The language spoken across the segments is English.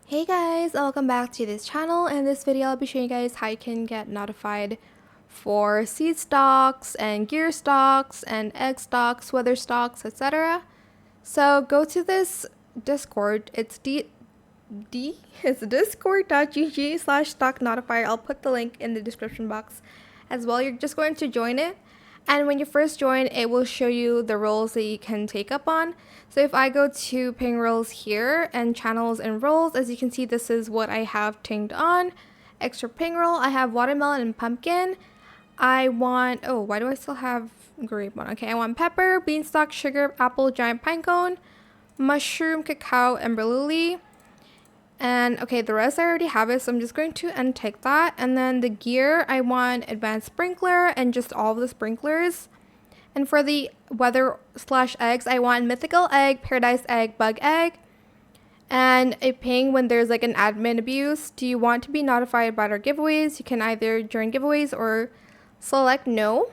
Hey guys, welcome back to this channel. In this video, I'll be showing you guys how you can get notified for seed stocks and gear stocks and egg stocks, weather stocks, etc. So go to this Discord. It's it's discord.gg/stock notifier. I'll put the link in the description box as well. You're just going to join it. And when you first join, it will show you the roles that you can take up on. So if I go to ping roles here and channels and roles, as you can see, this is what I have pinged on. Extra ping roll, I have watermelon and pumpkin. I want, oh, why do I still have grape one? Okay, I want pepper, beanstalk, sugar, apple, giant pine cone, mushroom, cacao, and lily. And okay, the rest I already have it, so I'm just going to untake that. And then the gear, I want advanced sprinkler and just all of the sprinklers. And for the weather/eggs, I want mythical egg, paradise egg, bug egg, and a ping when there's like an admin abuse. Do you want to be notified about our giveaways? You can either join giveaways or select no.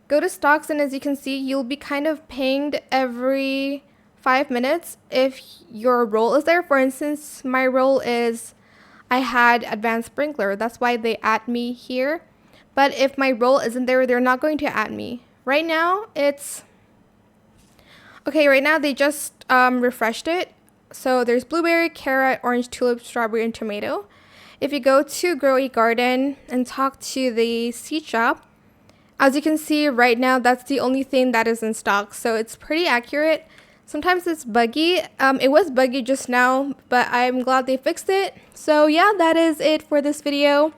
Go to stocks, and as you can see, you'll be kind of pinged every 5 minutes if your role is there. For instance, my role is I had advanced sprinkler. That's why they add me here. But if my role isn't there, they're not going to add me. Right now, it's okay. Right now, they just refreshed it. So there's blueberry, carrot, orange, tulip, strawberry, and tomato. If you go to Grow a Garden and talk to the seed shop, as you can see right now, that's the only thing that is in stock. So it's pretty accurate. Sometimes it's buggy. It was buggy just now, but I'm glad they fixed it. So yeah, that is it for this video.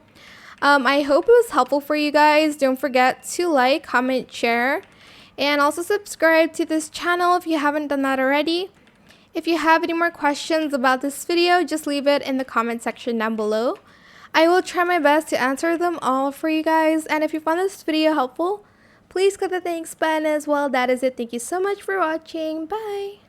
I hope it was helpful for you guys. Don't forget to like, comment, share, and also subscribe to this channel if you haven't done that already. If you have any more questions about this video, just leave it in the comment section down below. I will try my best to answer them all for you guys. And if you found this video helpful, please click the thanks button as well. That is it. Thank you so much for watching. Bye.